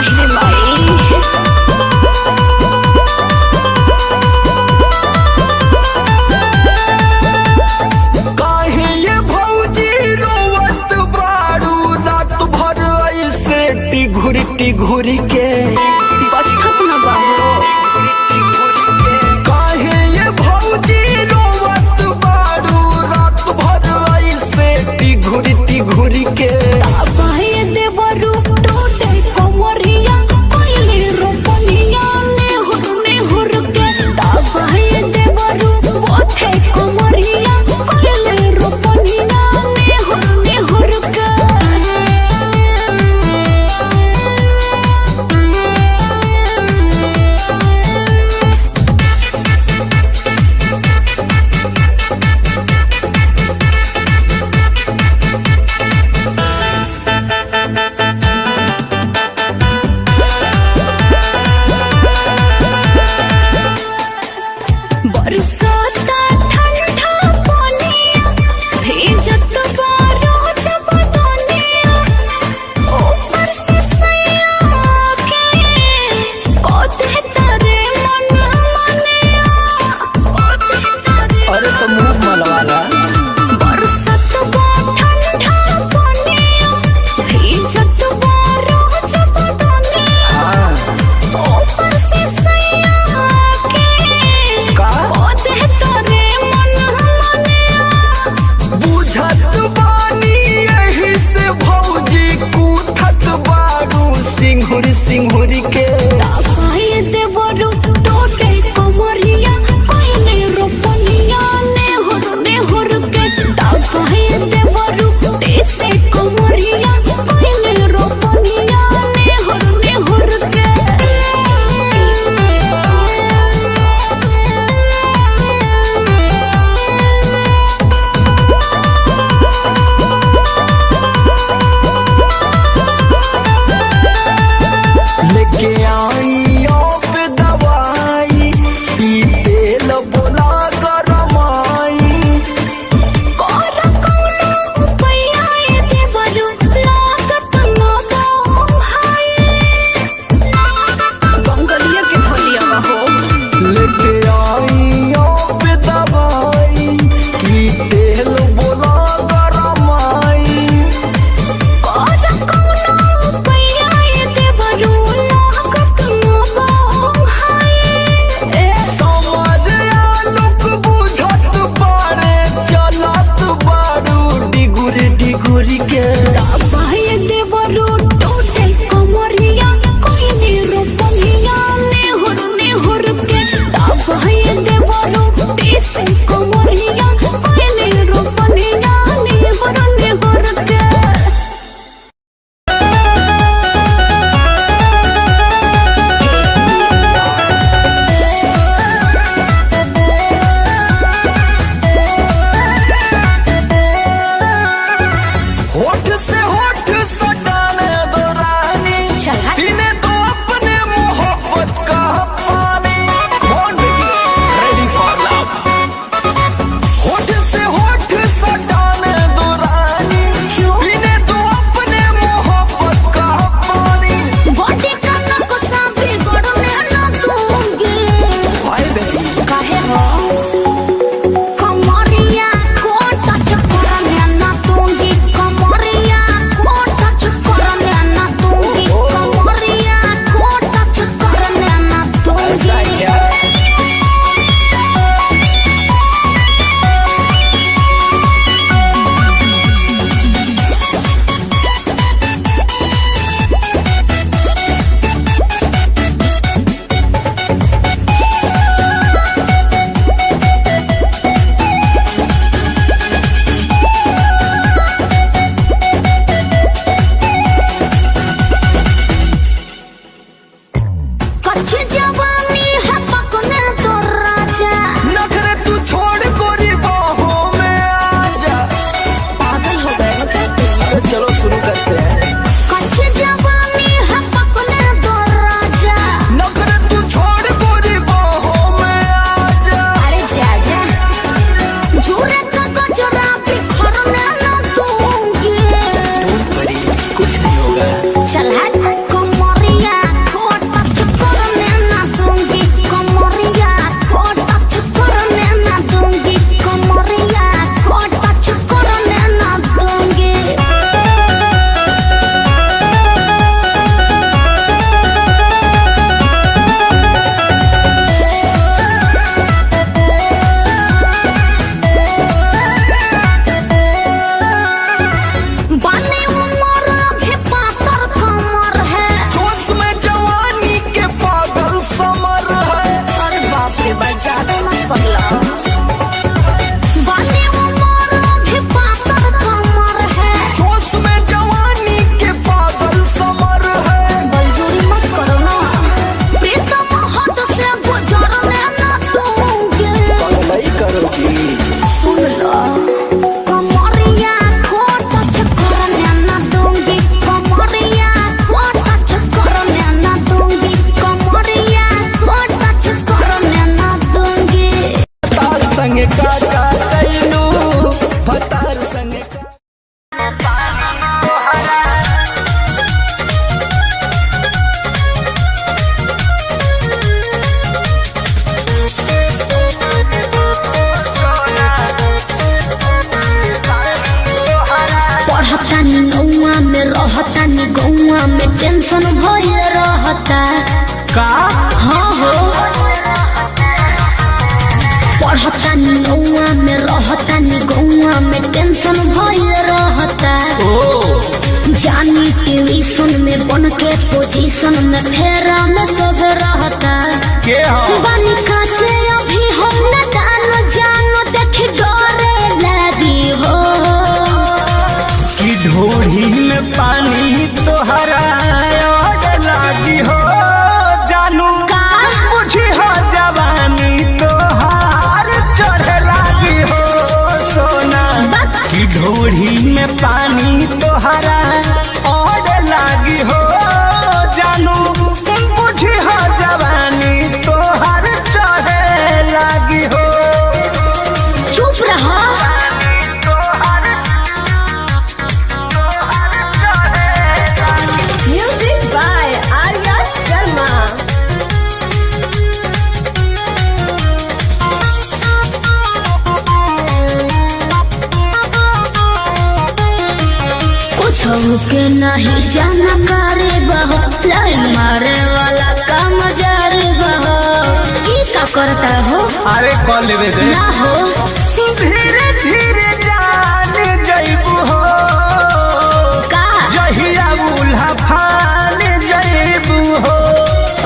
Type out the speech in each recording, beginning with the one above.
अरे भाई काहे ये भौजी रोवत बारू रात भर ऐसे टिघुरी के बत्थत न बाबू। काहे ये भौजी रोवत बारू रात भर ऐसे टिघुरी के बाहे देवरू टोटे कोमरिया कोइले रोपनिया ने हुर के बाहे देवरू बोथे कोमरिया कोइले रोपनिया ने हुर के। बरसाता ठंडा पानिया भेजत बारो जब दुनिया ऊपर से सैया के कोते तारे मन मनिया अरे तो मुंह मलवाला बरसात बा ठंडा पानिया भेजत बारो जब दुनिया ऊपर से सैया के का कोते तारे मन मनिया। बुझत बानी यही से भौजी कूथत बारू सिंहुरी के बाहे देवरू टोटे कोमरिया कोइले रोपनिया ने हुर के बाहे देवरू टेसे कोमरिया कोइले रोपनिया ने हुर के। लेके आई अब दवाई ई तेल बोला गरमाई कोर कोनो पैया देवरू लागत न दो हाय बंगलिया के धलिया हो। लेके आई अब दवाई ई तेल बोला गरमाई कोर कोनो पैया देवरू लागत न दो हाय समझ आलोक बुझत बारे चलत बारू डिगुरी के बाहे देवरू टोटे कोमरिया कोइले रोपनिया ने हुर के बाहे देवरू टेसे कोमरिया कोइले रोपनिया ने हुर के। होठ से होठ सटाने दो रानी चल हट। पीने दो अपने मोहब्बत का पानी कौन रेडी फॉर लव। होठ से होठ सटाने दो रानी पीने दो अपने मोहब्बत का पानी। बॉडी करना को साबरी गड़ने न दूंगी भाई बेटी काहे हो कमरिया को टच करने न दूंगी कमरिया को गौआ में टेंशन भइल रहता। का हाँ हो पढ़तानी गौआ में रहतानी गौआ में टेंशन भइल रहता। जानी ट्यूशन में बन के पोजीशन में फेरा में सब रहता। के हो बानी काचे अभी हम न जानो देख डरे लगी हो कि ढोरी में पानी तोहरा और लागी हो जानू का बुझी हो जवानी तोहार चढ़े लागी हो सोना कि ढोरी में पानी तोहरा और लागी हो जानू बुझी हो जवानी तोहार चढ़े लागी हो। चुप रहा। Music by Arya Sharma. कुछ के नहीं जाना करे बहो लाइन मारे वाला काम जारे बहो ई का करता हो अरे कॉल लेवे दे ना हो धीरे धीरे जान जइबू हो का जहिया बुल्हा फान जइबू हो।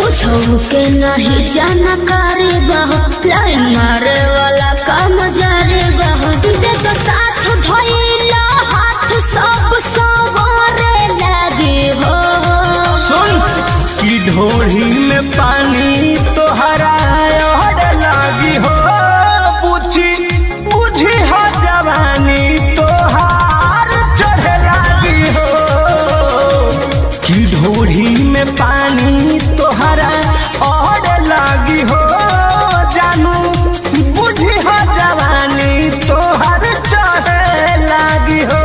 कुछ के नहीं जाना करे बहो लाइन मारे वाला काम जारे बहो दे तो साथ धइला हाथ सब सवारे लगे हो। सुन कि ढोरी में पानी तोहरा और लागी हो बुझी बुझी हो जवानी तोहार चढ़े लागी हो कि ढोरी में पानी तोहरा और लागी हो जानू बुझी हो जवानी तोहार चढ़े लागी हो।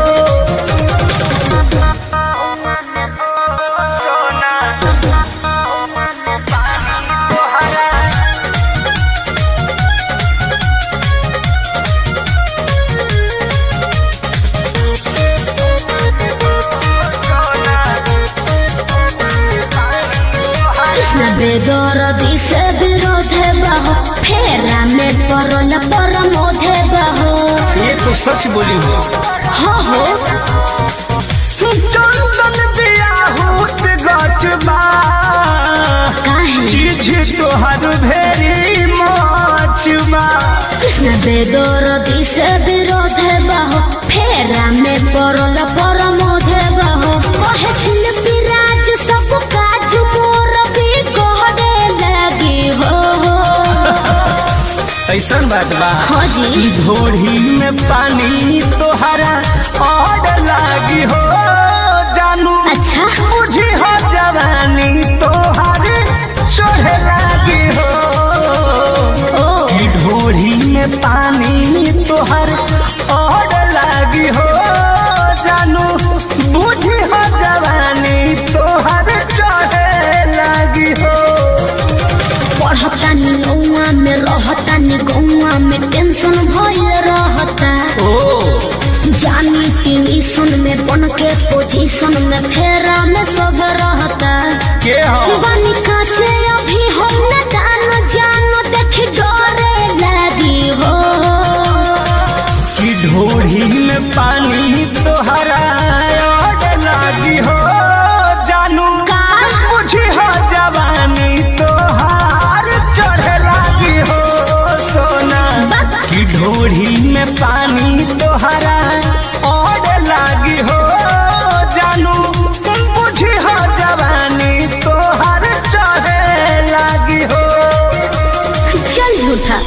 कृष्ण बेदरदी से विरोध बहो फेरा में परल परमोध बहो। ये तो सच बोली हो हो चंदन बियाहूत गचबा काहे चीज तोहर भेरी मचबा। कृष्ण बेदरदी से विरोध बहो फेरा में परल परमोध बहो कहे शिल्पी राज सब काज मोर भी कहने लगी हो। ऐसन बात बा हाँ जी ढोरी में पानी तोहरा और लागी हो जानू अच्छा बुझी हो जवानी तोहर चढ़े लागी हो ओ कि ढोरी में पानी तोहर और लागी हो जानू बुझी हो जवानी तोहर चढ़े लागी हो। पढ़तानी गौआ में रहतानी गौआ में टेंशन भइल रहता। जानी ट्यूशन में बन के पोजीशन में फेरा में सब रहता। के हो बानी काचे अभी हम न जानो देख डरे लगी हो कि ढोरी में पानी तोहरा और लागी हो जानू का बुझी हो जवानी तोहार चढ़े लागी हो सोना कि ढोरी में पानी तोहरा और लागी हो जानू बुझी हो जवानी तोहार चढ़े लागी हो। चल झूठा।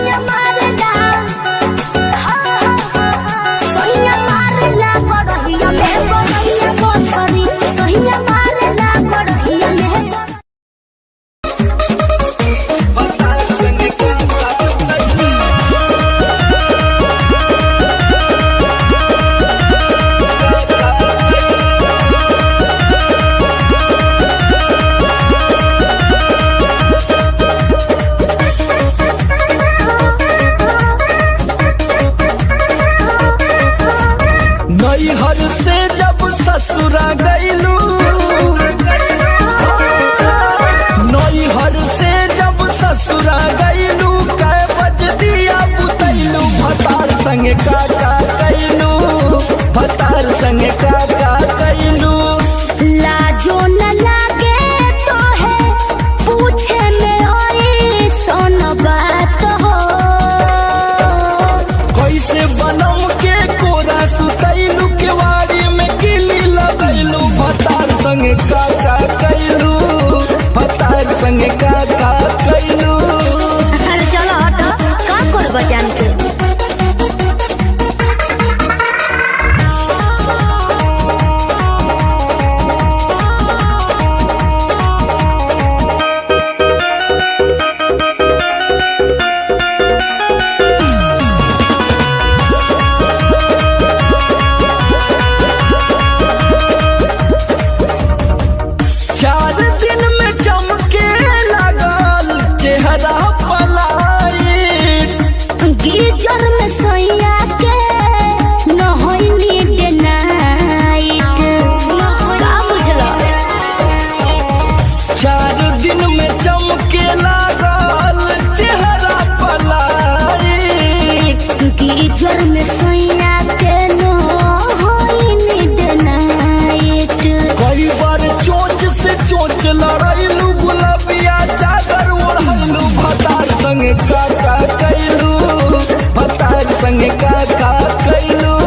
सोनिया मारेला सोनिया मारेला गड़हिया में गड़हिया मोछरी सोनिया मारेला गड़हिया में नैहर से जब ससुरा गईलू नैहर से जब ससुरा गईलू कै बज दिया बुतैलू भतार संगे काका कैलू भतार संगे काका कैलू लाजो न लागे तो है पूछे में ओई सोन बात हो कैसे बनम के कोरा सुतैलू केवाड़ी में किली लगैलू भतार संगे काका कैलू भतार संगे काका कैलू अरे चलो हटो का कर बजान के चार दिन में चमके लगल चेहरा पलाई गिरजर में सोया के न होई नीड नाइट का बुझलो 4 दिन में चमके लगल चेहरा पलाई गिरजर में सोया के न होई नीड नाइट कई बार चोंच से चोंच लड़ैलू गुलाबिया चादर ओढ़लू भतार संगे काका कैलू भतार संगे काका कैलू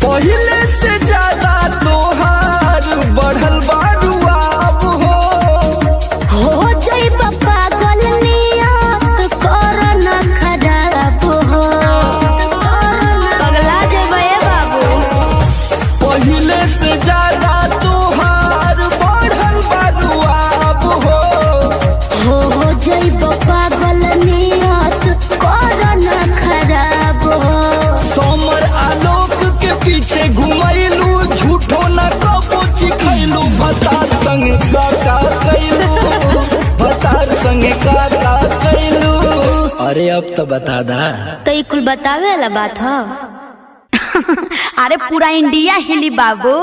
पहले से ज्यादा तोहार बढ़ल बारुआ अब हो जई पागल नियत कर न खराब हो पगला जेबे बाबू पहले से ज्यादा तोहार बढ़ल बारुआ अब हो जई पागल नियत कर न खराब हो सोमर आलोक के पीछे घुमैलू झूठो न कबो चिखैलू भतार संगे काका कैलू भतार संगे काका कैलू अरे अब तो बता दा तो ई कुल बतावे वाला बात हो अरे पूरा इंडिया हिली बाबू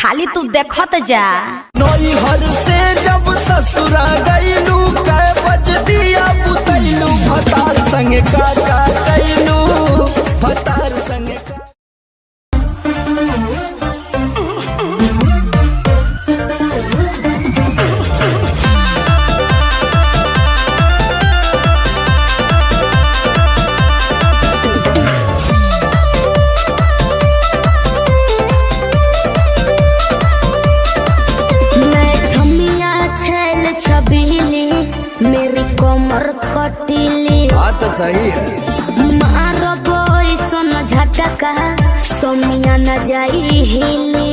खाली तू देखत जा नैहर से जब ससुरा गईलू कै बज दिया बुतैलू भतार संगे काका कैलू भतार संगे मैं छमिया छैल छबीली मेरी कमर कटीली बात सही है मारो बोई सोन झटका सोमिया न जाई हिली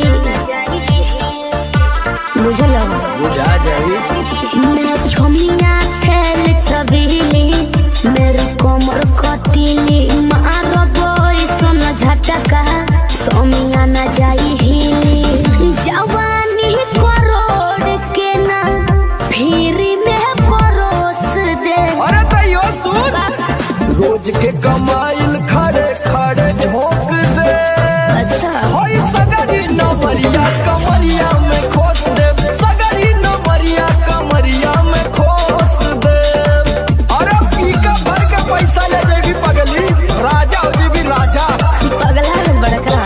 बुझलो बुझा जाई मैं छमिया छैल छबीली मेरी कमर कटीली मारो बोई सोन झटका सोमिया न जाई हिली जवानी करोड़ के ना फिर में परोस दे अरे तैयो सुन रोज के कमाइल खड़े खड़े झोंक दे अच्छा होई सगरी नमरिया कमरिया में खोस दे सगरी नमरिया कमरिया में खोस दे अरे पी का भर के पैसा ले जेबी पगली राजा हो जेबी राजा पगला है बड़का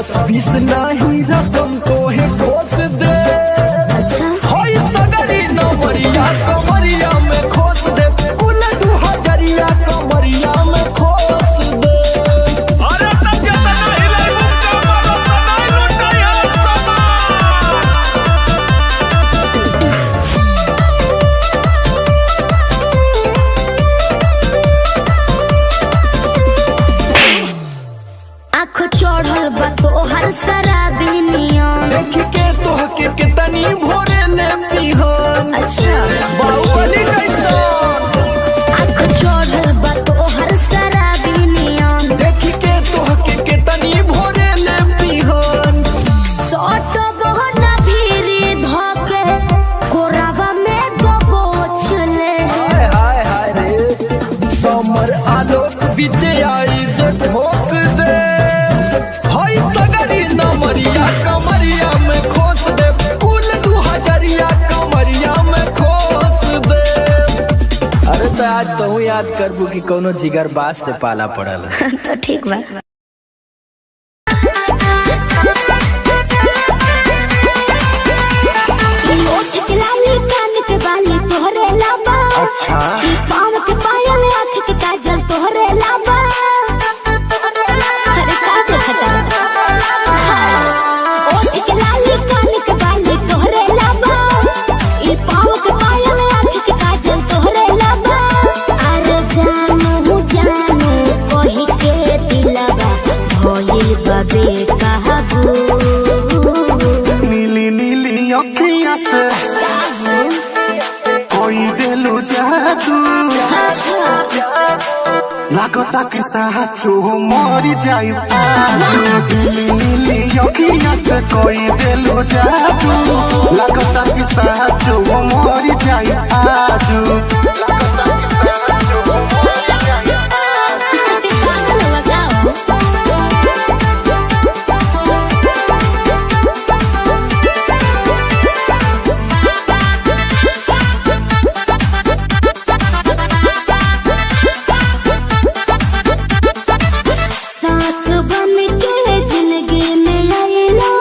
10-20 नहीं रकम तो है खोस दे। अच्छा होई सगरी नमरिया कमरिया में खोस दे, कुल 2000 कमरिया में खोस दे। अरे तब ज्यादा नहीं ले मुक्का मारो नहीं लुटाया आँख चढ़ल बा तोहर शराबी नियम। देख के तोहके कितनी भोरे ने पिहन। अच्छा बाहुबली कैसा आँख चढ़ल बा तोहर शराबी नियम। देख के तोहके कितनी भोरे ने पिहन। सट बहना भीरी धोके कोरावा में दबोच ले। हाय हाय हाय रे समर आलोक बीच आई जे ठोक दे। हाय सगरी नमरिया कमरिया में खोस दे, कुल 2000 कमरिया में खोस दे। अरे तो आज तो याद करबू कि कोनो जिगर बास से पाला पड़ल। तो ठीक बा। ओठ के लाली कान के बाली तोहरे लाबा। अच्छा पाँव के पायल आँख के काजल तोहरे लाबा। अरे का देखता ओठ के लाली कान के बाली तोहरे लाबा। ई पाँव के पायल आँख के काजल तोहरे लाबा। अरे जानू जानू कही के दिलवा भइल बा बेकाबू। नीली नीली अखियाँ से कोई दिलु जादू। लागता कि साचो मरी जाई आजू। नीली नीली अखियाँ से कोई दिलु जादू। लागता कि साचो मरी जाई आजू। सास बन के जिंदगी में आइला,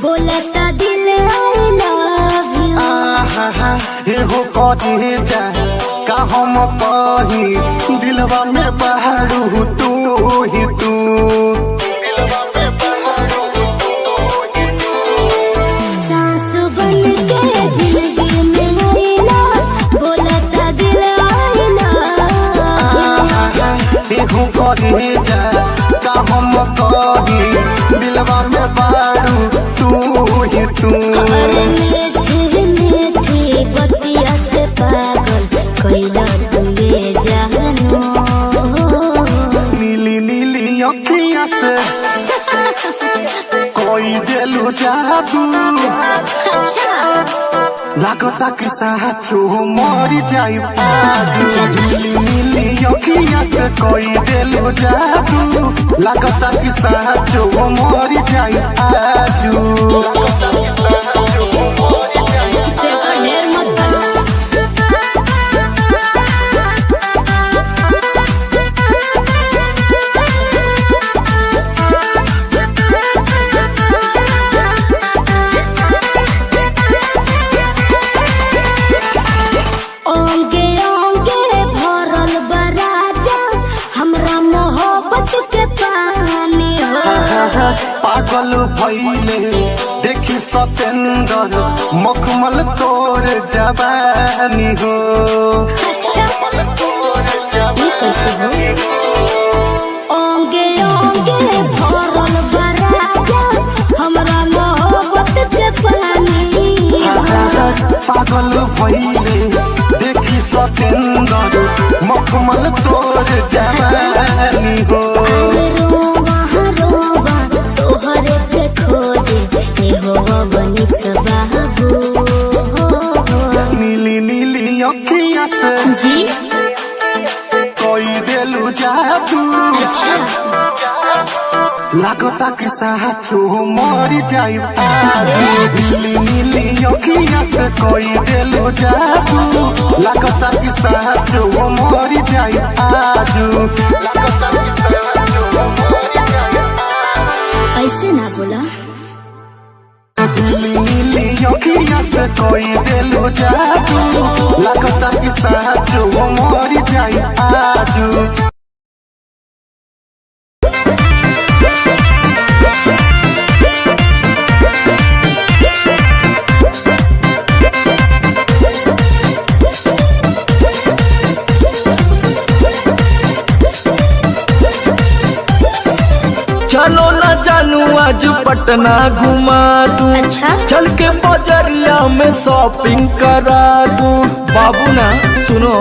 बोलता दिल आई लव यू। आहा एहो कहे जा का हम कही दिलवा में बहारू तू ही तू। सास बन के जिंदगी में आइला, बोलता दिल आई लव यू। एहो कहे जा का हम कही दिलवा में बहारू तू ही तू। अरे मीठी मीठी बतिया से पागल कैला तुए जानू। नीली नीली अखियाँ से कोई दिलु जादू। अच्छा लागता कि साचो मरी जाई आजू। नीली नीली अखियाँ से कोई दिलु जादू। लागता कि साचो मरी जाई आजू। देखो ढेर मत करो। ओंगे ओंगे भरल बा राजा, हमरा मोहब्बत के पानी हो। पागल भइले देखी सतेंद्र मखमल तोर जवानी हो। अच्छा ये कैसे हो? ओंगे ओंगे भरल बा राजा, हमरा मोहब्बत के पानी हो। पागल भइले देखी सतेंद्र मखमल तोर जवानी हो। अरे रोवा रोवा तोहरे के खोजे ए हो बनी सबाबू। नीली नीली अखियाँ से जी कोई दिलु जादू। अच्छा लागता कि साचो मरी जाई आजू। नीली नीली अखियाँ से कोई दिलु जादू। लागता कि साचो मरी जाई आजू। ऐसे ना बोल। कोई देलू जादू लगता कि साचो मर जाई आजू चलो ना जानू आज पटना घुमा दूं। अच्छा चल के बजरिया में शॉपिंग करा दूं। बाबू ना सुनो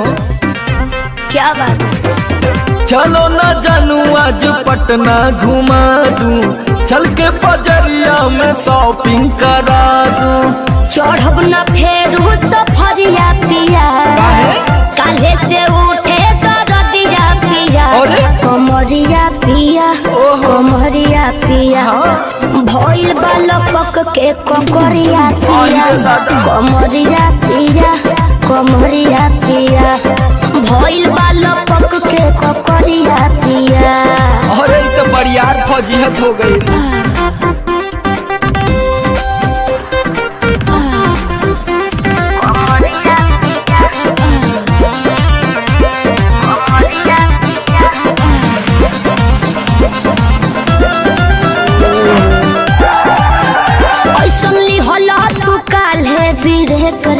क्या बात है? चलो ना जानू आज पटना घुमा दूं। चल के बजरिया में शॉपिंग करा दूं। चढ़ब न फेरू सफरिया पिया काहे? काले से उठे दरदिया पिया अरे? कमरिया पिया ओहो। कमरिया पिया भइल बालपक के ककरिया पिया अरे दादा। कमरिया पिया कमरिया पिया भइल बालपक के ककरिया पिया अरे तो बरियार फौजियत हो गई।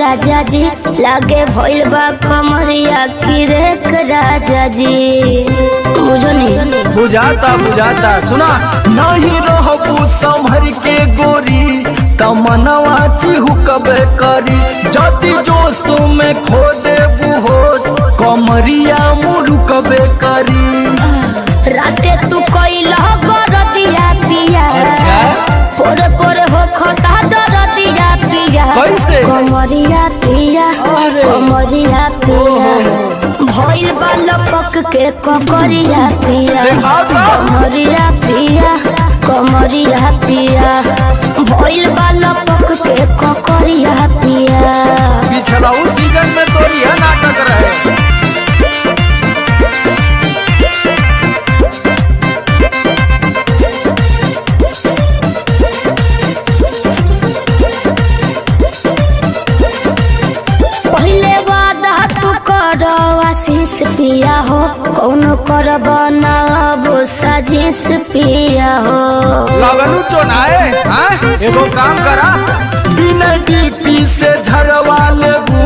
राजा जी लागे भइल बा कमरिया की रेख राजा जी बुझो नहीं बुझाता बुझाता सुना नहीं रहबू संभर के गोरी तमनवा चिहुकबे करी जति जोश में खो देबू होश कमरिया मुरुकबे करी। राते तू कइला बरदिया पिया अच्छा पोरे पोरे हो खता दरदिया पिया कैसे? कमरिया पिया अरे। कमरिया पिया भइल बालपक के ककरिया पिया देखा था? कमरिया पिया कमरिया पिया भइल बालपक के ककरिया पिया पिछला उस सीजन में तो यह नाटक रहे। पहले वादा तू कर आशीष पिया हो कौन करब ना अब साजिश पिया हो लगनू चोनाए एगो काम करा बिना डीपी से झरवा लेबू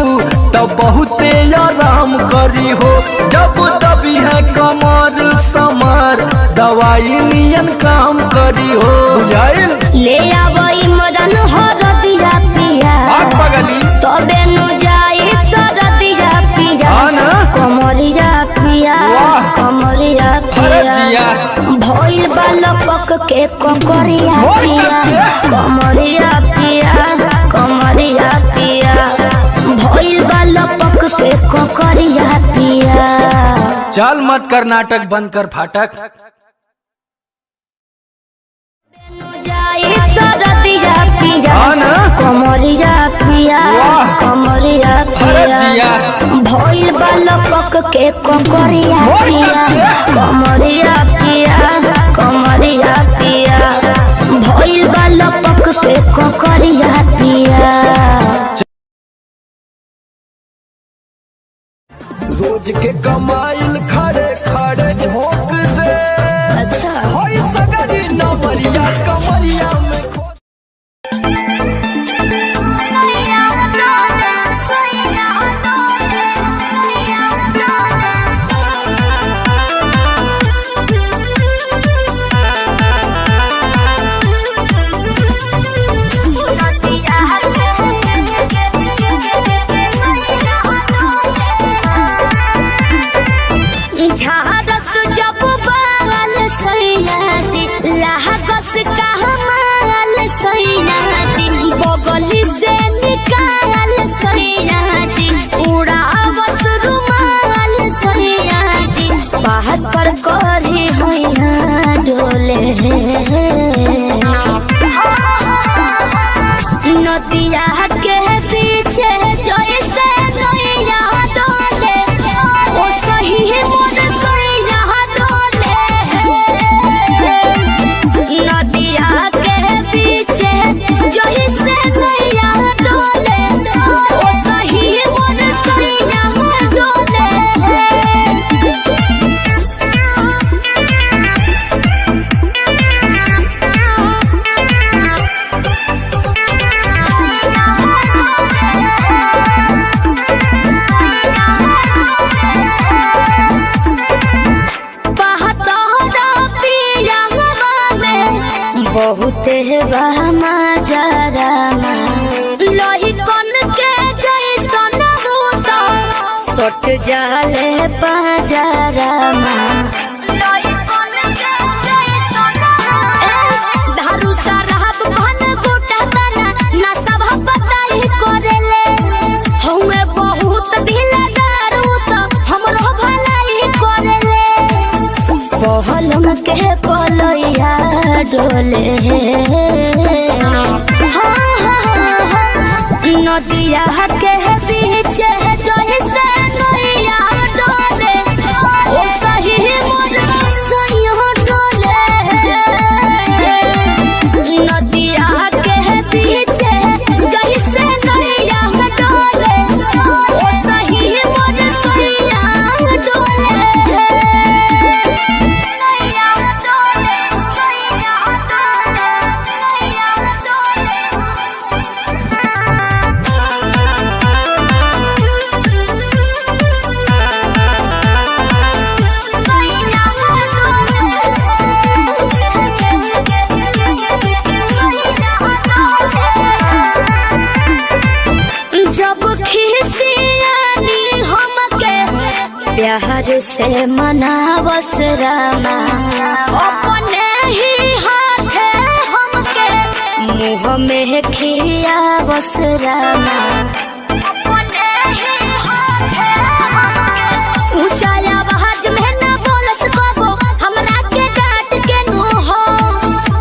तब बहुते आराम करी हो जब दबी है कमर समर दवाई नियन काम करी हो बुझाइल ले आवई मदन हरदिया पिया आग पगली तबे नु जाई सरदिया पिया हाँ ना? कमरिया पिया वाह। कमरिया अरे पिया जिया। भइल बालपक के ककरिया झोल पिया कस के। कमरिया पिया कमरिया पिया भइल बालपक के ककरिया पिया चल मत कर नाटक बंद कर फाटक। जाई सरदिया पिया हाँ ना? कमरिया पिया वाह। कमरिया अरे पिया जिया। भइल बालपक के ककरिया झोल पिया कस के। कमरिया पिया कमरिया पिया भइल बालपक के ककरिया पिया रोज के कमाइल खड़े खड़े झोंक दे अच्छा होई सगरी नमरिया कमरिया में खो झारस जब बाल सैया जी लागस का हमाल सैया जी बगली से निकाल सैया जी उड़ावस रुमाल सैया जी बात पर करी हैया डोले नदिया के पीछे जैसे नैया डोले ओ सही मोर सैया डोले नदिया के पीछे जैसे नैया डोले बहुते बहमा जरामा लोही कन के जैसन होता सट जाले पाजरामा लोही कन के जैसन धारू सरहब घन गोटा तना ना सब बताई करेले हउए बहुत ढीला दारू तो हमरो भलाई करेले पहलम के पलैया डोले नदिया के बीच जैसे नैया डोले ओ सही मोर सैया डोले नदिया के बीच जैसे नैया डोले ओ सही मोर सैया डोले नैया डोले सैया डोले नैया डोले जब खिसियानी हमके प्यार से मनावस रामा अपने ही हाथे हमके मुँह में खियावस रामा अपने ही हाथे हमके ऊंचा आवाज में न बोलस कबो हमरा के डांट के नु हो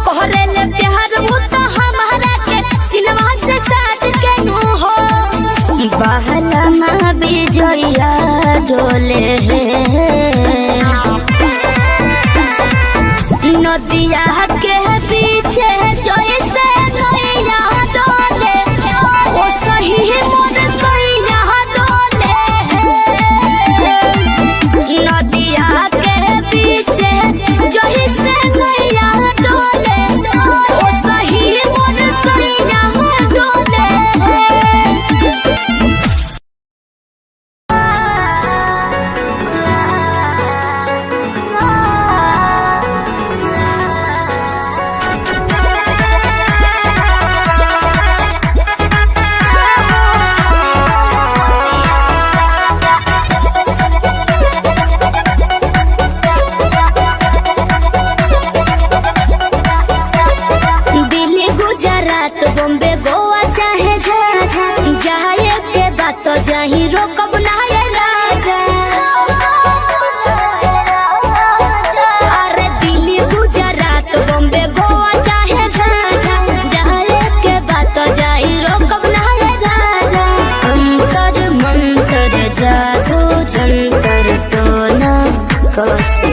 कहरेले प्यार वो तो हमारा के सिनवा से साथ के नु हो बहलमा बिजया डोले नदिया के पीछे जैसे नैया डोले ओ सही मोर सैया डोले नदिया के पीछे जैसे नैया डोले ओ सही मोर सैया डोले दिल्ली गुजरात बॉम्बे गोवा चाहे झाझा जाए के बात तो जाही रोकब ना ये राजा अरे दिल्ली गुजरात बॉम्बे गोवा चाहे झाझा जाए के बात तो जाही रोकब ना ये राजा अंतर मंतर जादू जंतर तो ना कसे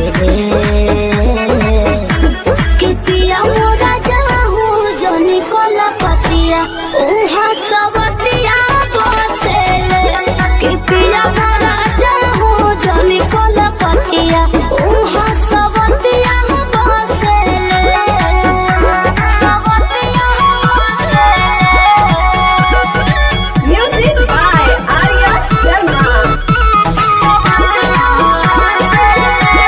कि पिया मोरा जाहू जोनी कोला पतिया उहा सवतिया बसेले कि पिया मोरा जाहू जोनी कोला पतिया उहा सवतिया बसेले सवतिया बसेले Music by Arya Sharma. सवतिया बसेले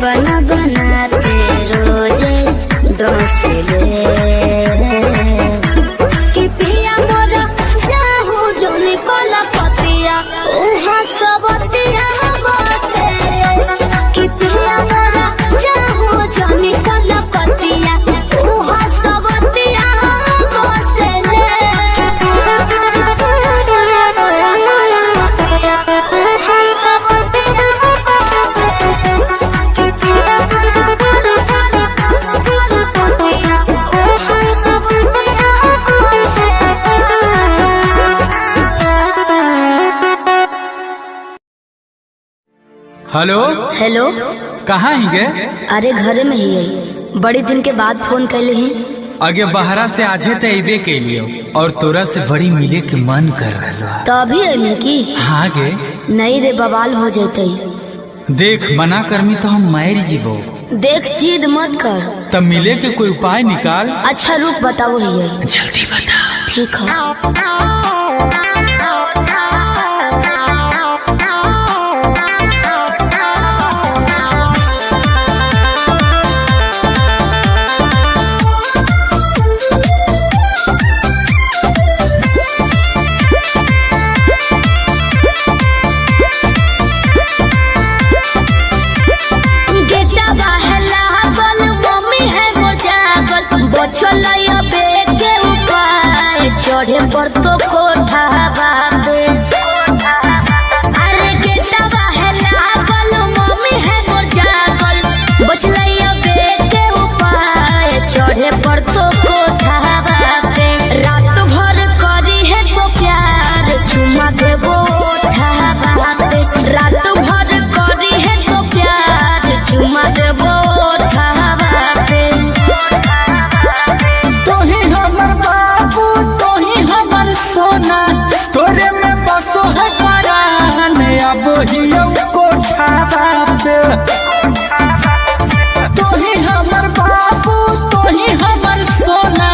बना बना के रोजे डोसले कि पिया मोरा जाहू जो निकला पतिया उहाँ सबतिया बसे कि पिया मोरा जाहू जो निकला पतिया उहाँ सबतिया बसे हेलो हेलो। कहाँ ही गे? अरे घरे में ही है, बड़े दिन के बाद फोन कैले ही। आगे बहरा से आजे तो अबे के लिए और तोरा से बड़ी मिले के मन कर रहा। तो अभी अइले की? हाँ गे। नहीं रे, बवाल हो जाते। देख मना करमी तो हम मार जीवो। देख जिद मत कर। तब मिले के कोई उपाय निकाल। अच्छा रुक बताओ ही है। जल्दी बता। ठीक है। चढ़े पर तो कोठा बाबे अरे गेटवा है लागल मम्मी है मोर जागल बचलैया बेटे उपाय चढ़े पर तो कोठा बाबे रात भर करी है तो प्यार चुमा देबो ओठा बाबे रात भर करी है तो प्यार चुमा देबो ओठा बाबे सोना तोरे में बसो है परान अब हियो कोठा बाबे तोही हमर बाबू तोही हमर सोना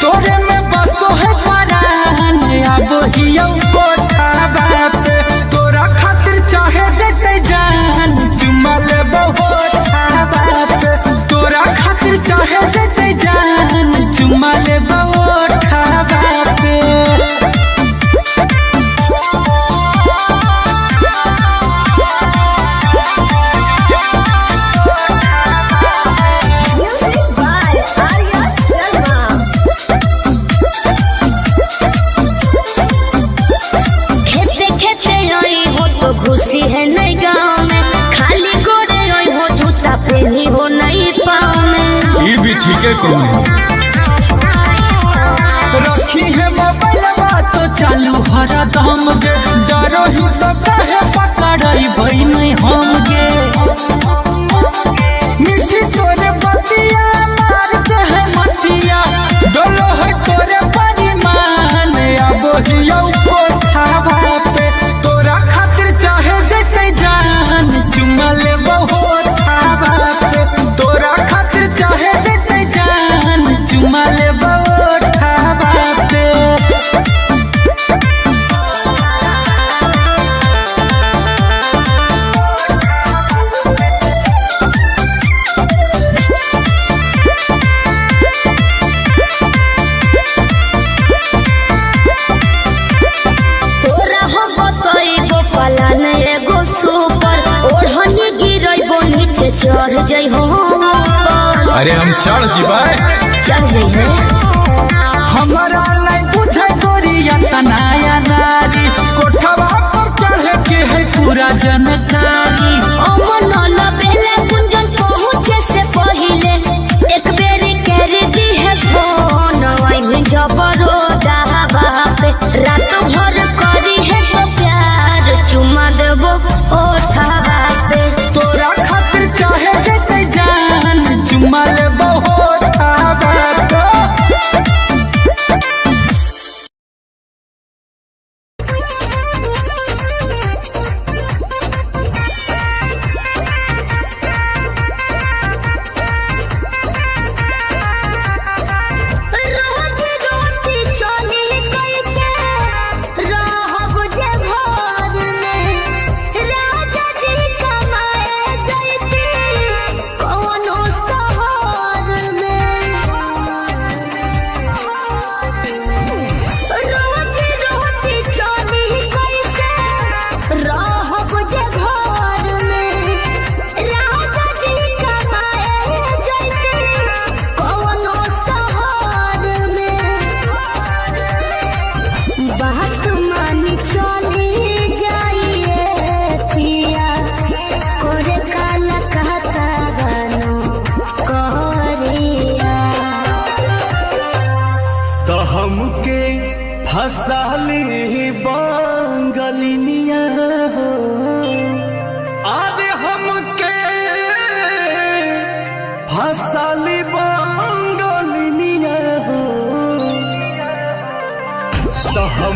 तोरे में बसो है परान अब हियो कोठा बाबे तोरा खातिर चाहे जते जान चुमा लेबो ओठा बाबे तोरा खातिर चाहे जते जान चुमा लेबो ओठा बाबे घुसी है नई गाँव में खाली गोरे हो जूता पहनी हो नई पाँव में ये भी ठीक है कौन रखी है मोबाइल तो चालू हरा दम गे डरो ही तो कहे पकड़ाई भाई नहीं हम गे मिठी तोरे बतिया मार के है मतिया डोलो है तोरे परिमान अब हियो कोठा बापे तोरा खातिर चाहे जते जान चुमा लेबो ओठा बापे तोरा खातिर चाहे जते जान चुमा लेबो ओठा बापे चढ़ जाइ हो अरे हम चढ़ जीवा चढ़ जाइ है हमारा नहीं पूछे गोरिया तनाया नारी कोठवा पर चढ़े के है पूरा जानकारी अमन लबेले कुंजन पहुँचे से पहिले एक बेरी कर दी है फोन आई में जबरो दावा पे रात भर करी है तो प्यार चुमा देबो ओठा पे तोरा खातिर चाहे जते जान चुमा लेबो ओठा बापे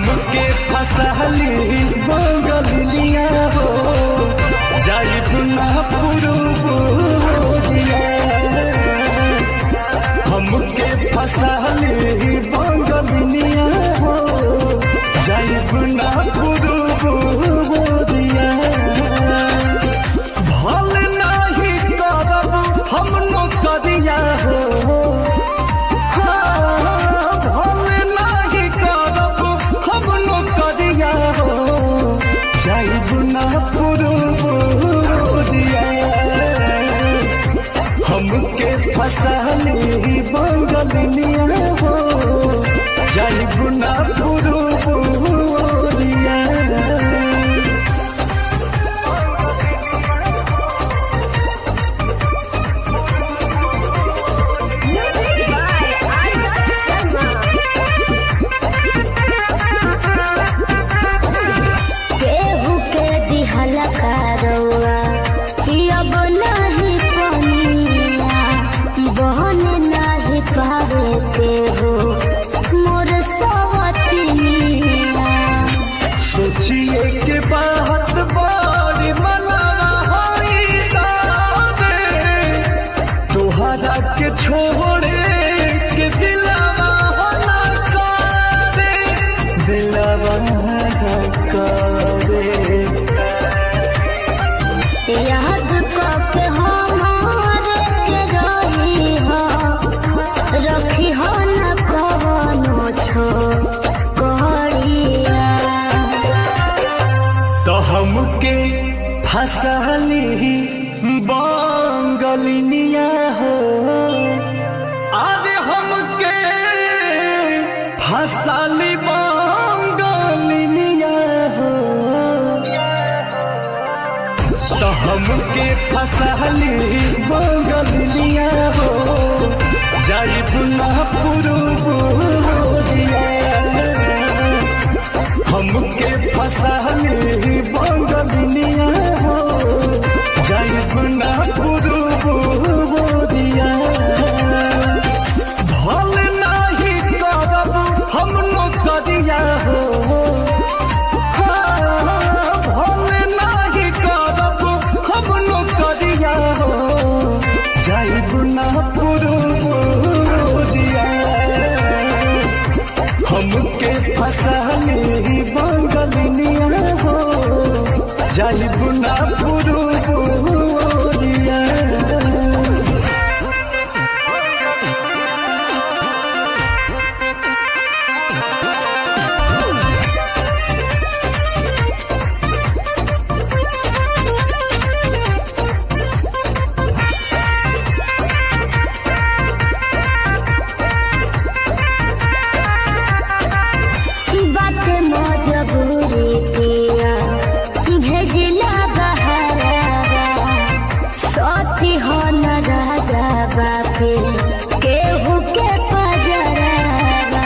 हमके फसली बंगलिया हो जाइब ना पुरुबुदिया हमके फसली बंगलिया हो जाइब ना पुरुबुदिया भल नहीं करब हम नौकरिया हो हमके फसली बंगलिया हो जाइब ना पुरुबुदिया Music by Arya Sharma. केहू के दिहल करौआ अब नहीं पनिया बहन नहीं पावे केहू मोर सवतिया सोचिए के बात बारी मनाना होई रे तोहरा के छोड़े के दिलावा ना करे दिलावा ना करे याद करके हमारे के रही हो रखी हो न कवनो छो करिया तो हमके फसली बंगलिया हो अरे हमके फसली बंगलिया हो तो हमके फसली बंगलिया हो जाइब ना पुरुबुदिया हमके फसली बंगलिया हो जाइब ना पुरुबुदिया भल नहीं करब हम नौकरिया हो भल नहीं करब हम नौकरिया हो जाइब ना पुरुबुदिया हमके फसली बंगलिया हो जाइब ना पुरुबुदिया बात मजबूरी पिया भेजिला बहरावा सती हो न राजा बापे केहू के पजरावा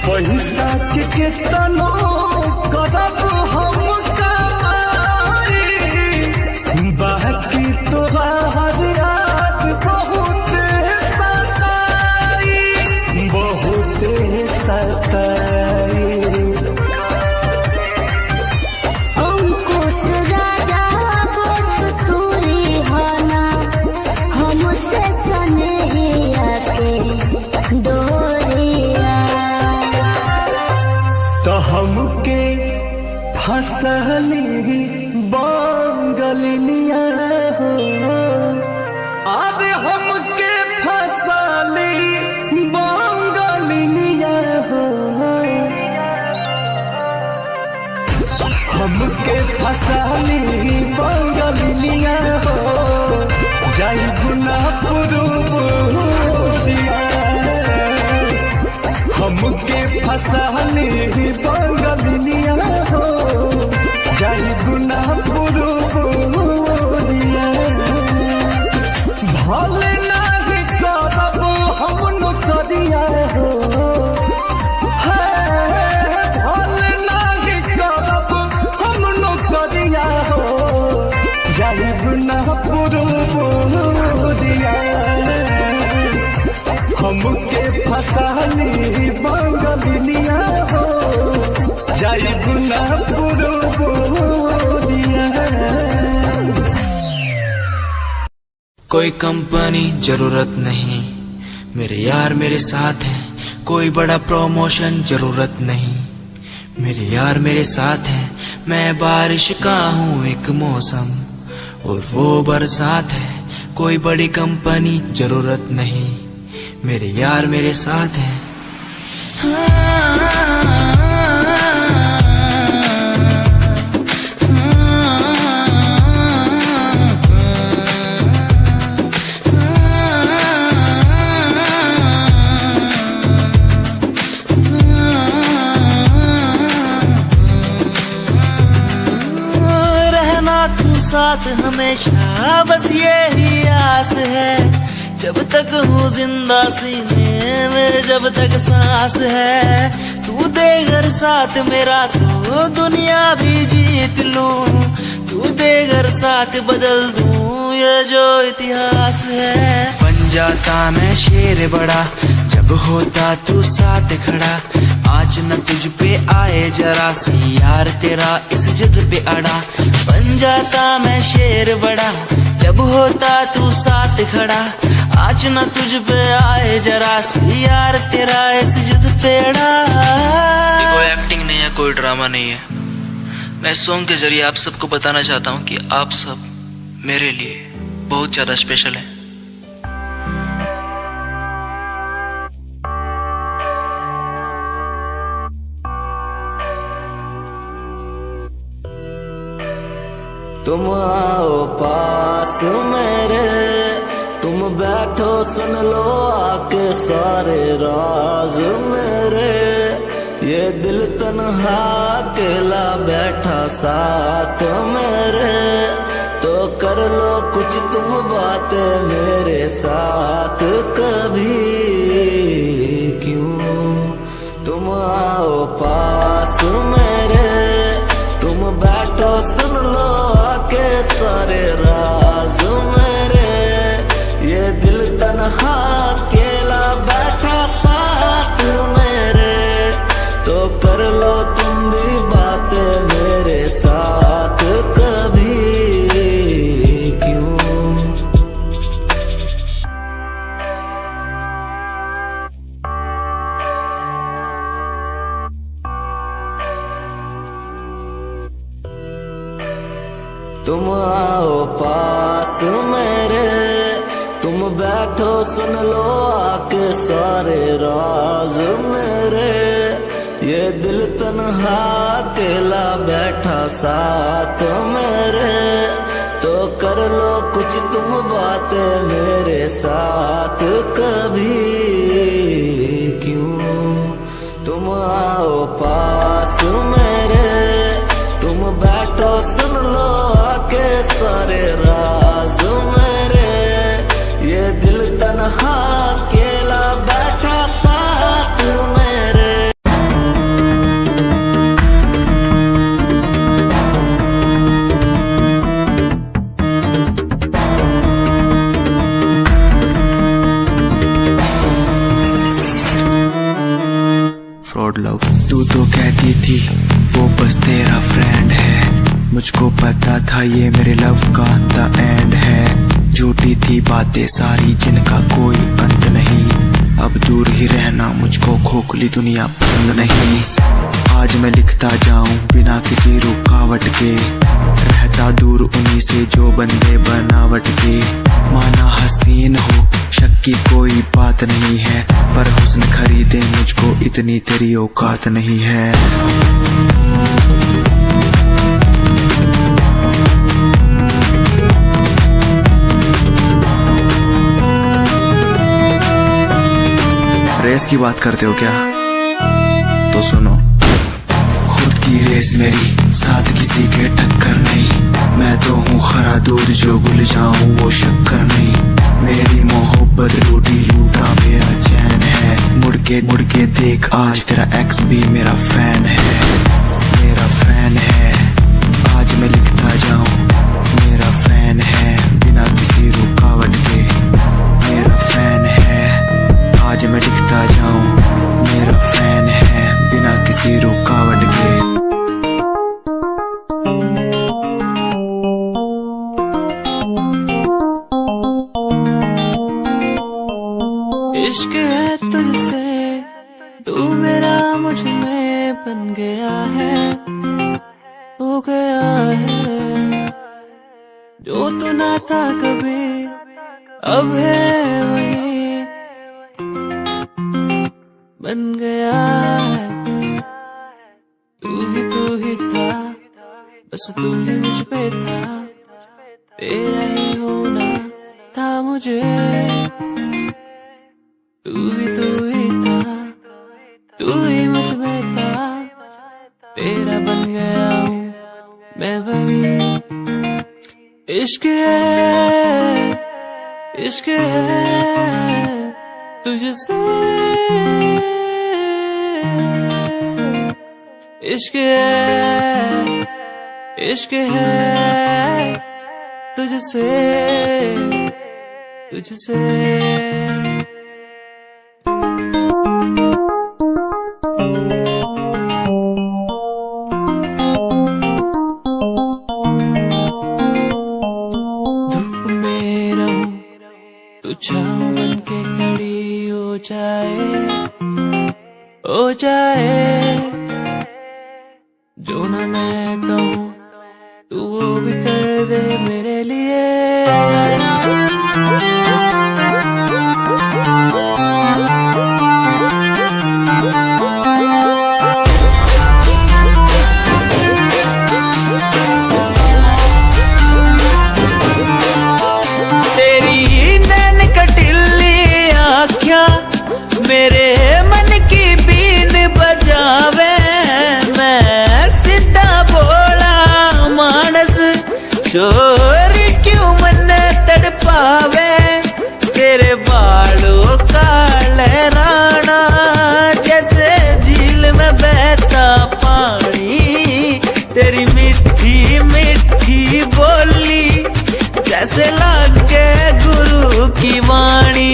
पैसा के केतनो करब हम कमाई बाकी तोहार याद बहुत सताई बहुत सताई अंकुश राजा बस तूरी होना हमसे सनेहिया के डोरिया तो हमके फसली बंगलिया हो अरे हमके फसली बंगलिया हो हमके फसली बंगलिया हो जाइब ना पुरुबुदिया हमके फसली बंगलिया हो जाइब ना पुरुबुदिया भल नहीं करब हम नौकरिया हो भल नहीं करब हम नौकरिया हो जाइब ना पुरुबुदिया हमके फसली बंगलिया हो कोई कंपनी जरूरत नहीं, मेरे यार मेरे साथ हैं। कोई बड़ा प्रमोशन जरूरत नहीं, मेरे यार मेरे साथ हैं। मैं बारिश का हूँ एक मौसम और वो बरसात है। कोई बड़ी कंपनी जरूरत नहीं, मेरे यार मेरे साथ हैं। साथ हमेशा बस यही आस है, जब तक हूँ जिंदा सीने में, जब तक सांस है। तू दे घर साथ मेरा तो दुनिया भी जीत लूं, तू दे घर साथ बदल दूं ये जो इतिहास है। बन जाता मैं शेर बड़ा जब होता तू साथ खड़ा। आज न तुझ पे आए जरा सी यार तेरा इस जिद पे अड़ा। बन जाता मैं शेर बड़ा जब होता तू साथ खड़ा। आज न तुझ पे आए जरा सी यार तेरा इस जिद पे अड़ा। ये कोई एक्टिंग नहीं है, कोई ड्रामा नहीं है। मैं सॉन्ग के जरिए आप सबको बताना चाहता हूँ कि आप सब मेरे लिए बहुत ज्यादा स्पेशल है। तुम आओ पास मेरे, तुम बैठो सुन लो आके सारे राज मेरे। ये दिल तन्हा अकेला बैठा साथ मेरे, तो कर लो कुछ तुम बातें मेरे साथ कभी। क्यों तुम आओ पास मेरे, तुम बैठो सुन लो आके सारे राज मेरे। ये दिल तन्हा अकेला बैठा साथ मेरे, तो कर लो तुम भी बातें मेरे साथ कभी। क्यों तुम आओ पास मेरे, तुम बैठो सुन लो आके सारे राज मेरे। ये दिल तन्हा अकेला बैठा साथ मेरे, तो कर लो कुछ तुम बातें मेरे साथ कभी। क्यों तुम आओ पास मेरे, तुम बैठो सुन लो आके सारे राज मेरे। ये दिल तन्हा अकेला बैठा साथ मेरे। फ्रॉड लव तू तो कहती थी वो बस तेरा फ्रेंड है, मुझको पता था ये मेरे लव का द एंड है। झूठी थी बातें सारी जिनका कोई अंत नहीं, अब दूर ही रहना मुझको खोखली दुनिया पसंद नहीं। आज मैं लिखता जाऊं बिना किसी रुकावट के, रहता दूर उन्हीं से जो बंदे बनावट के। माना हसीन हो शक की कोई बात नहीं है, पर हुस्न खरीदे मुझको इतनी तेरी औकात नहीं है। रेस की बात करते हो क्या? तो सुनो, खुद की रेस मेरी साथ किसी के टक्कर नहीं। मैं तो हूँ खरा दूर जो भूल जाऊं वो शक्कर नहीं। मेरी मोहब्बत लूटी लूटा मेरा चैन है, मुड़ के देख आज तेरा एक्स भी मेरा फैन है, मेरा फैन है। आज मैं लिखता जाऊं मेरा फैन है, बिना किसी रुकावट के मेरा फैन है। आज मैं लिखता जाऊं मेरा फैन है, बिना किसी रुकावट के। इश्क है तुझसे, तू मेरा मुझ में बन गया है, हो गया है। जो तू ना था कभी अब है वही बन गया है। तू ही था, बस तू ही मुझ पे था, तेरा ही होना था मुझे। तू ही था, तू ही मुझ में था, तेरा बन गया हूँ मैं वही। इश्क है, इश्क है तुझसे, इश्क है, इश्क है तुझसे, तुझसे। धूप में रहूं तू छाँव बन के खड़ी हो जाए, हो जाए। जो ना मैं कहूँ तू वो भी कर दे मेरे लिए। तेरी नैन कटिली आँखियाँ मेरे मन की बीन बजावे, मैं सीधा बोला मानस चोरी क्यों मन तड़पावे। तेरे बालों का लहराना जैसे झील में बहता पानी, तेरी मीठी मीठी बोली जैसे लागे गुरु की वाणी।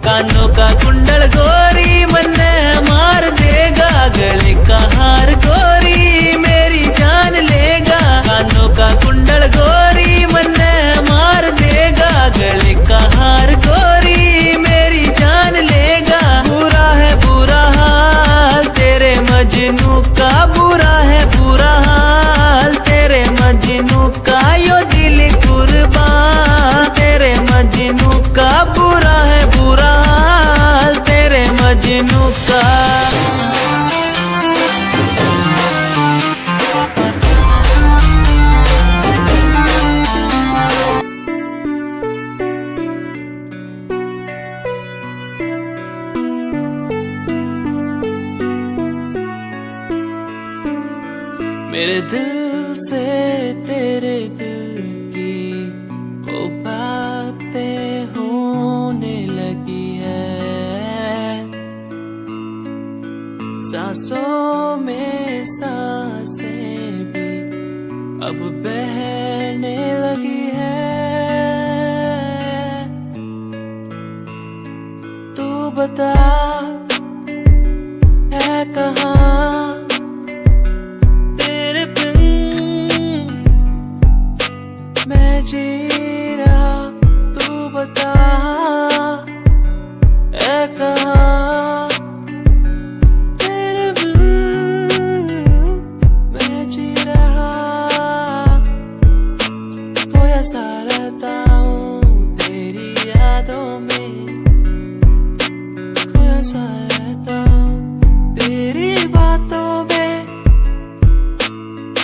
कानों का कुंडल गोरी मन्ने मार देगा, गले का हार गोरी मेरी जान लेगा। कानों का कुंडल गोरी मन्ने मार देगा, गले का हार गोरी मेरी जान लेगा। बुरा है बुरा हाल तेरे मजनू का, बुरा है बुरा हाल तेरे मजनू का। यो दिल कुर्बान तेरे मजनू का, बुरा है बुरा हाल तेरे मजनू का। मेरे दिल से तेरे दिल की वो बातें होने लगी है, सांसों में सांसें भी अब बहने लगी है। तू बता है कहाँ मैं जी रहा, तू बता है कहाँ तेरे बिन मैं जी रहा। खोया सा रहता हूँ तेरी यादों में, खोया सा रहता हूँ तेरी बातों में,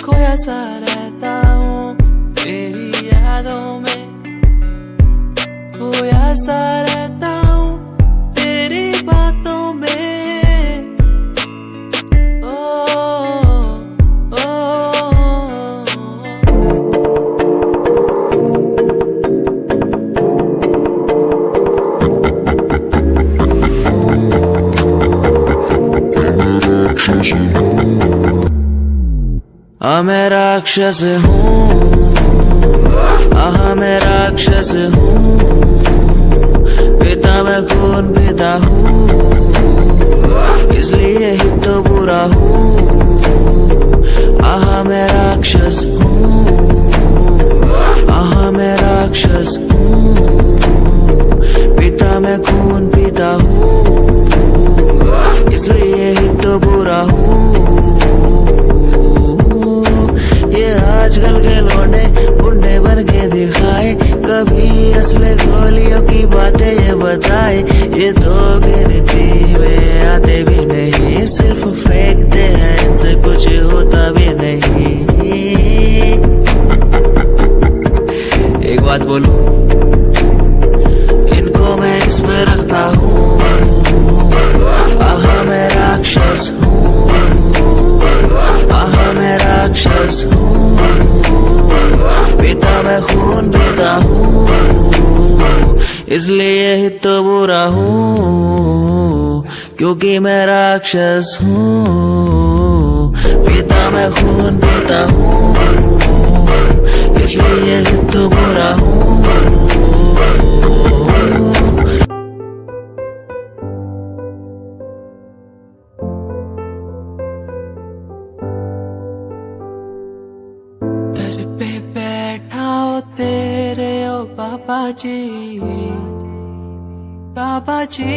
खोया सा रहता हूँ तेरी यादों में, खोया सा रहता हूँ तेरी बातों में। ओ, ओ, मैं राक्षस हूँ, मैं राक्षस हूँ, पिता मैं खून पिता हूँ, इसलिए ही तो बुरा हूँ। मैं राक्षस हूँ, मैं राक्षस हूँ, पिता मैं खून पिता बताए, ये तो गिनती में आते भी नहीं, सिर्फ फेंकते हैं, इनसे कुछ होता भी नहीं। एक बात बोलूं, इनको मैं इसमें रखता हूँ, आहा मैं राक्षस हूँ, आहा मैं राक्षस हूँ, पीता मैं खून पीता हूँ, इसलिए ही तो बुरा हूँ, क्योंकि मैं राक्षस हूँ, पीता मैं खून पीता हूँ, इसलिए ही तो बुरा हूँ। दर पे बैठा हो तेरे ओ बाबा जी, बाबा जी,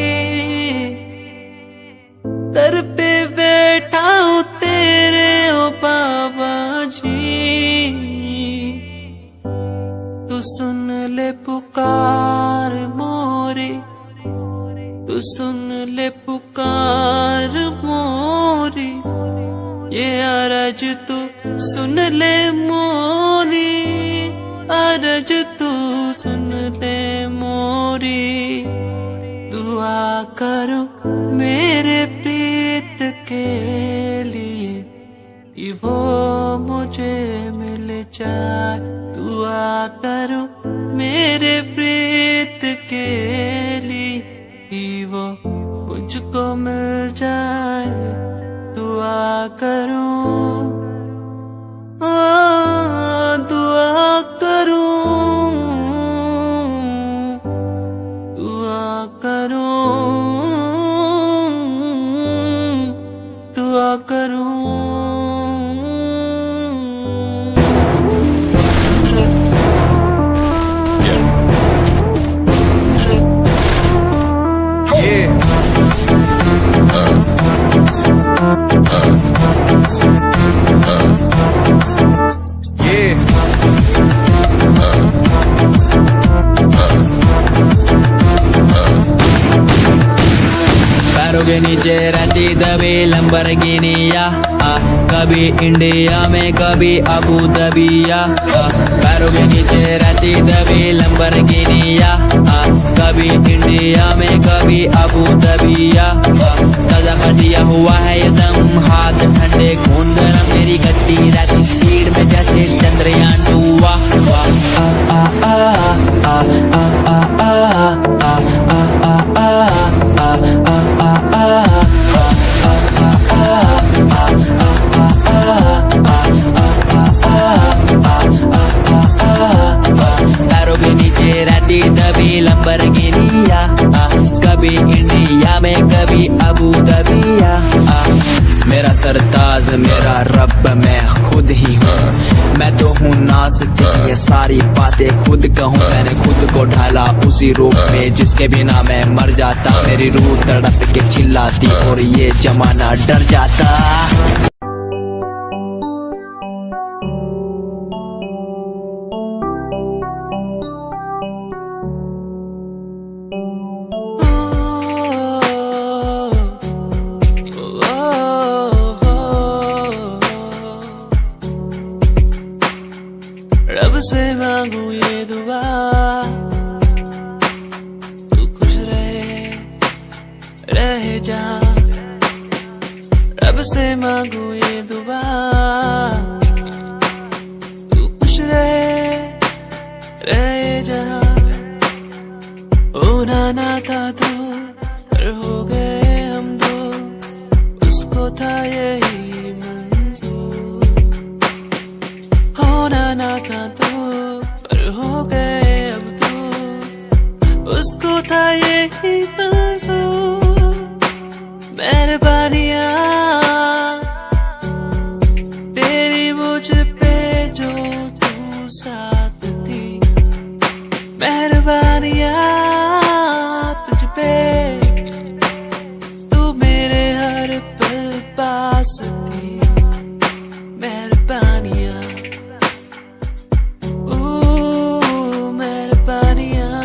दर पे बैठा हो तेरे ओ बाबा जी, तू सुन ले पुकार मोरी, तू सुन ले पुकार मोरी, ये अरज तू सुन ले मोरी, अरज तू सुन ले मोरी, दुआ करो मेरे प्रीत के लिए, कि वो मुझे मिल जाए, दुआ करो मेरे प्रीत के लिए, कि वो मुझको मिल जाए, दुआ करूं, दुआ करूं, दुआ करूं, दुआ करूं। पैरों के नीचे रहती दबी लंबरगिनिया, कभी इंडिया में कभी अबू दबिया, पैरों के नीचे रहती दबी लंबरगिनिया, कभी इंडिया में कभी अबू दबिया, ताजा कर दिया हुआ है ये दम, हाथ ठंडे खून गरम, मेरी गड्डी रहती स्पीड में जैसे चंद्रयान 2। पैरों के नीचे रहती दबी लंबरगिनिया, कभी इंडिया में कभी अबू दबिया, मेरा सरताज मेरा रब मैं खुद ही हूँ, मैं तो हूँ नासती, ये सारी बातें खुद कहूँ, मैंने खुद को ढाला उसी रूप में जिसके बिना मैं मर जाता, मेरी रूह तड़प के चिल्लाती और ये जमाना डर जाता। रब से मांगू ये दुआ, तू खुश रहे जा, रब से मांगू ये दुआ, तू खुश रहे जा, होना ना था तो पर हो गए हम दो, उसको था यही मंजूर, होना ना था तो पर हो गए अब तो, उसको था यही मंजूर, मेहरबानियां तेरी मुझ पे जो तू साथ थी, मेहरबानियां तुझ पे तू मेरे हर पल पास थी, मेहरबानियां मेहरबानियां।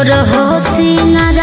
सोर हो सिंगार